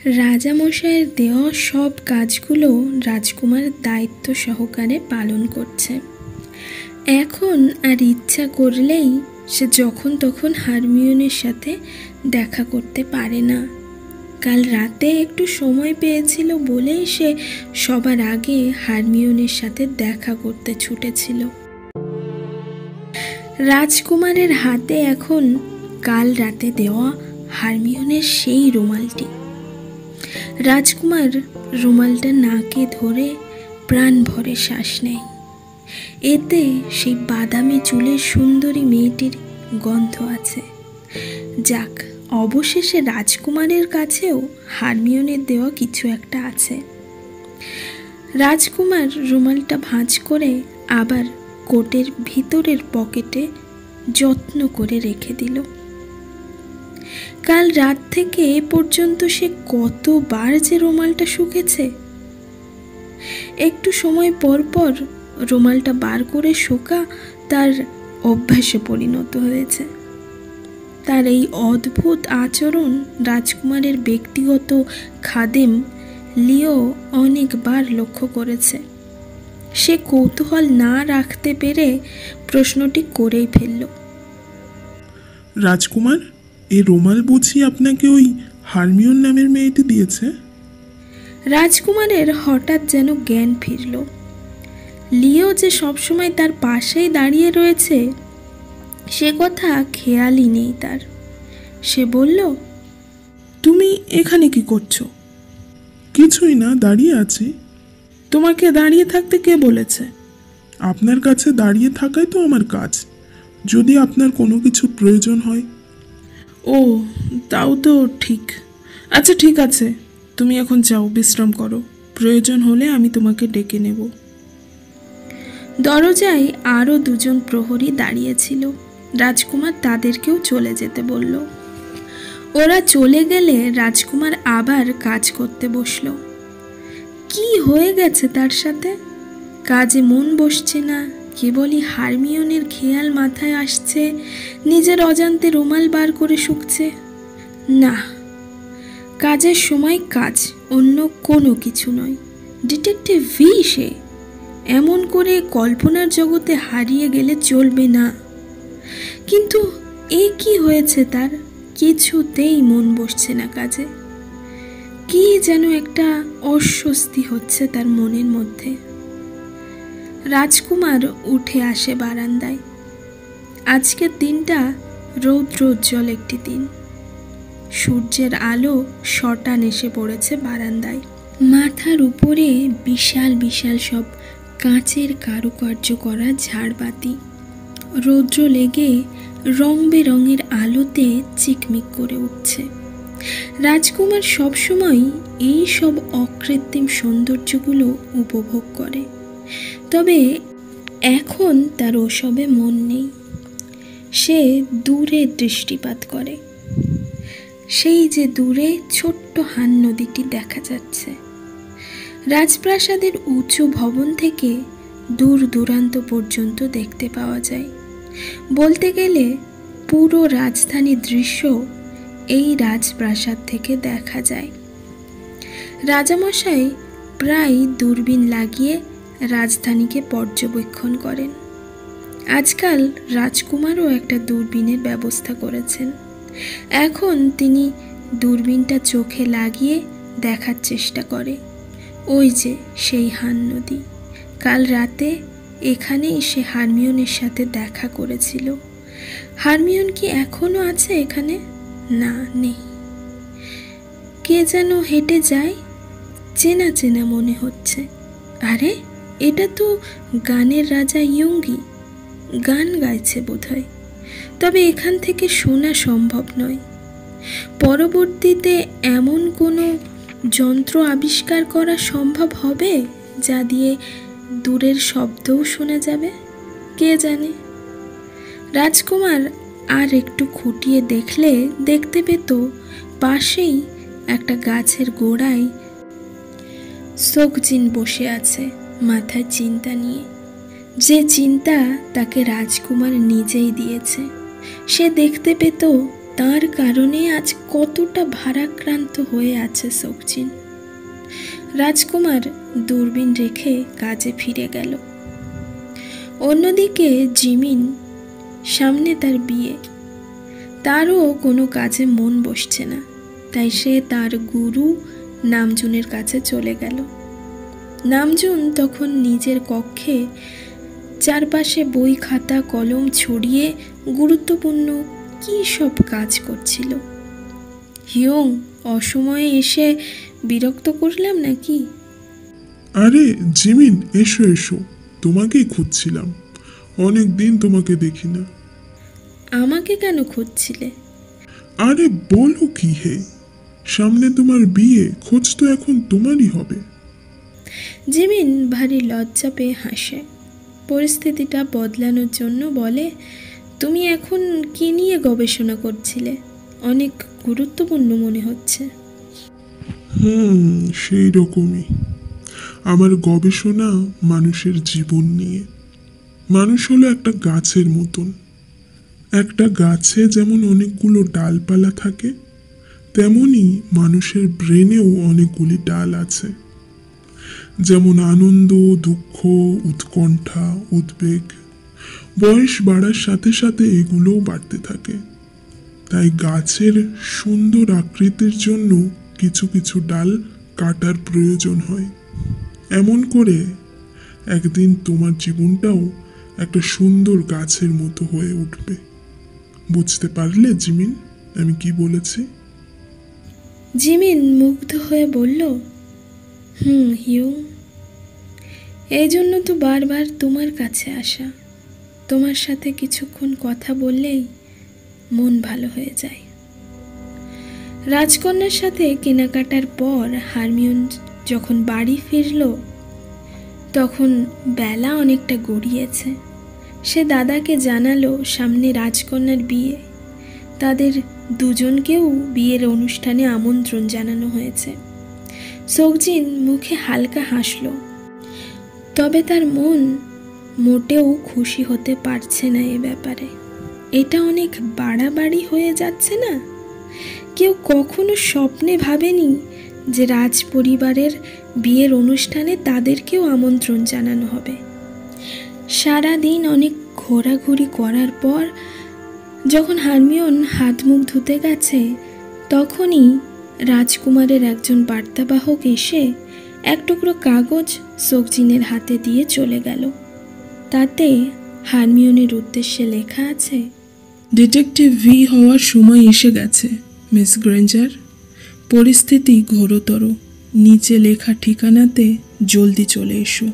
রাজামশাইয়ের দেওয়া সব কাজগুলো রাজকুমার দায়িত্ব সহকারে পালন করছে। এখন আর ইচ্ছা করলেই সে যখন তখন হারমিওনের সাথে দেখা করতে পারে না। কাল রাতে একটু সময় পেয়েছিল বলেই সে সবার আগে হারমিওনের সাথে দেখা করতে ছুটেছিল। রাজকুমারের হাতে এখন কাল রাতে দেওয়া হারমিওনের সেই রুমালটি। রাজকুমার রুমালটা নাকে ধরে প্রাণ ভরে শ্বাস নেয়। এতে সেই বাদামি চুলের সুন্দরী মেয়েটির গন্ধ আছে। যাক, অবশেষে রাজকুমারের কাছেও হারমিওনের দেওয়া কিছু একটা আছে। রাজকুমার রুমালটা ভাঁজ করে আবার কোটের ভিতরের পকেটে যত্ন করে রেখে দিল। কাল রাত থেকে এ পর্যন্ত সে কতবার যে রুমালটা শুকেছে। একটু সময় পর পর রুমালটা বার করে শোকা তার অভ্যাসে পরিণত হয়েছে। তার এই অদ্ভুত আচরণ রাজকুমারের ব্যক্তিগত খাদেম লিও অনেকবার লক্ষ্য করেছে। সে কৌতূহল না রাখতে পেরে প্রশ্নটি করেই ফেলল। রাজকুমার, এই রুমাল বুঝি আপনাকে ওই হারমিওন নামের মেয়েটি দিয়েছে? রাজকুমারের হঠাৎ যেন জ্ঞান ফিরল। লিও যে সবসময় তার পাশেই দাঁড়িয়ে রয়েছে সে কথা খেয়ালই নেই তার। সে বলল, তুমি এখানে কি করছো? কিছুই না, দাঁড়িয়ে আছি। তোমাকে দাঁড়িয়ে থাকতে কে বলেছে? আপনার কাছে দাঁড়িয়ে থাকাই তো আমার কাজ, যদি আপনার কোনো কিছু প্রয়োজন হয়। ও, তাও তো ঠিক। আচ্ছা ঠিক আছে, তুমি এখন যাও, বিশ্রাম করো। প্রয়োজন হলে আমি তোমাকে ডেকে নেব। দরজায় আরও দুজন প্রহরী দাঁড়িয়েছিল। রাজকুমার তাদেরকেও চলে যেতে বলল। ওরা চলে গেলে রাজকুমার আবার কাজ করতে বসল। কি হয়ে গেছে তার সাথে? কাজে মন বসছে না, কেবলই হারমিওনের খেয়াল মাথায় আসছে। নিজের অজান্তে রুমাল বার করে শুকছে। না, কাজের সময় কাজ, অন্য কোনো কিছু নয়। ডিটেকটিভ ভি সে। এমন করে কল্পনার জগতে হারিয়ে গেলে চলবে না। কিন্তু এ কি হয়েছে তার? কিছুতেই মন বসছে না কাজে। কি যেন একটা অস্বস্তি হচ্ছে তার মনের মধ্যে। রাজকুমার উঠে আসে বারান্দায়। আজকের দিনটা রৌদ্রোজ্জ্বল একটি দিন। সূর্যের আলো শটান এসে পড়েছে বারান্দায়। মাথার উপরে বিশাল বিশাল সব কাঁচের কারুকার্য করা ঝাড়বাতি। রৌদ্র লেগে রং বেরঙের আলোতে চিকমিক করে উঠছে। রাজকুমার সবসময় এই সব অকৃত্রিম সৌন্দর্যগুলো উপভোগ করে, তবে এখন তার ওসবে মন নেই। সে দূরে দৃষ্টিপাত করে। সেই যে দূরে ছোট্ট হান নদীটি দেখা যাচ্ছে। রাজপ্রাসাদের উঁচু ভবন থেকে দূর দূরান্ত পর্যন্ত দেখতে পাওয়া যায়। বলতে গেলে পুরো রাজধানীর দৃশ্য এই রাজপ্রাসাদ থেকে দেখা যায়। রাজামশাই প্রায় দূরবীন লাগিয়ে রাজধানীকে পর্যবেক্ষণ করেন। আজকাল রাজকুমারও একটা দূরবীনের ব্যবস্থা করেছেন। এখন তিনি দূরবীনটা চোখে লাগিয়ে দেখার চেষ্টা করে। ওই যে সেই হান নদী। কাল রাতে এখানেই সে হারমিওনের সাথে দেখা করেছিল। হারমিওন কি এখনো আছে এখানে? না, নেই। কে যেন হেঁটে যায়, চেনা চেনা মনে হচ্ছে। আরে, এটা তো গানের রাজা ইয়ঙ্গি। গান গাইছে বোধহয়, তবে এখান থেকে শোনা সম্ভব নয়। পরবর্তীতে এমন কোনো যন্ত্র আবিষ্কার করা সম্ভব হবে যা দিয়ে দূরের শব্দও শোনা যাবে? কে জানে। রাজকুমার আর একটু খুঁটিয়ে দেখলে দেখতে পেত পাশেই একটা গাছের গোড়ায় সোকজিন বসে আছে, মাথায় চিন্তা নিয়ে। যে চিন্তা তাকে রাজকুমার নিজেই দিয়েছে। সে দেখতে পেত তার কারণে আজ কতটা ভারাক্রান্ত হয়ে আছে শৌখিন। রাজকুমার দূরবীন রেখে কাজে ফিরে গেল। অন্যদিকে জিমিন, সামনে তার বিয়ে, তারও কোনো কাজে মন বসছে না, তাই সে তার গুরু নামজুনের কাছে চলে গেল। নামজুন তখন নিজের কক্ষে চারপাশে বই খাতা কলম ছড়িয়ে গুরুত্বপূর্ণ কী সব কাজ করছিল। হিয়ং, অসময়ে এসে বিরক্ত করলাম নাকি? আরে জিমিন, এসো এসো, তোমাকেই খুঁজছিলাম, অনেক দিন তোমাকে দেখি না। আমাকে কেন খুঁজছিলে? আরে বলো কি হে, সামনে তোমার বিয়ে, খোঁজ তো এখন তোমারই হবে। জিমিন ভারী লজ্জা পেয়ে হাসে। পরিস্থিতিটা বদলানোর জন্য বলে, তুমি এখন কি নিয়ে গবেষণা করছিলে? অনেক গুরুত্বপূর্ণ মনে হচ্ছে। সেই রকমই। আমার গবেষণা মানুষের জীবন নিয়ে। মানুষ হলো একটা গাছের মতন। একটা গাছে যেমন অনেকগুলো ডালপালা থাকে, তেমনি মানুষের ব্রেনেও অনেকগুলি ডাল আছে। যেমন আনন্দ, দুঃখ, উৎকণ্ঠা, উদ্বেগ, বয়স বাড়ার সাথে সাথে এগুলোও বাড়তে থাকে। তাই গাছের সুন্দর আকৃতির জন্য কিছু কিছু ডাল কাটার প্রয়োজন হয়। এমন করে একদিন তোমার জীবনটাও একটা সুন্দর গাছের মতো হয়ে উঠবে। বুঝতে পারলে জিমিন, আমি কি বলেছি? জিমিন মুগ্ধ হয়ে বলল, হিয়ং, এই জন্য তো বারবার তোমার কাছে আসা। তোমার সাথে কিছুক্ষণ কথা বললেই মন ভালো হয়ে যায়। রাজকন্যার সাথে কেনাকাটার পর হারমিওন যখন বাড়ি ফিরল, তখন বেলা অনেকটা গড়িয়েছে। সে দাদাকে জানালো সামনে রাজকন্যার বিয়ে, তাদের দুজনকেও বিয়ের অনুষ্ঠানে আমন্ত্রণ জানানো হয়েছে। শৌখিন মুখে হালকা হাসল, তবে তার মন মোটেও খুশি হতে পারছে না এ ব্যাপারে। এটা অনেক বাড়াবাড়ি হয়ে যাচ্ছে না? কেউ কখনো স্বপ্নে ভাবেনি যে রাজ পরিবারের বিয়ের অনুষ্ঠানে তাদেরকেও আমন্ত্রণ জানানো হবে। সারাদিন অনেক ঘোরাঘুরি করার পর যখন হারমিওন হাত মুখ ধুতে গেছে, তখনই রাজকুমারের একজন বার্তাবাহক এসে এক টুকরো কাগজ শৌখিনের হাতে দিয়ে চলে গেল। তাতে হারমিওনের উদ্দেশ্যে লেখা আছে, ডিটেকটিভ ভি হওয়ার সময় এসে গেছে মিস গ্রেঞ্জার। পরিস্থিতি ঘোরতর। নিচে লেখা ঠিকানাতে জলদি চলে এসো।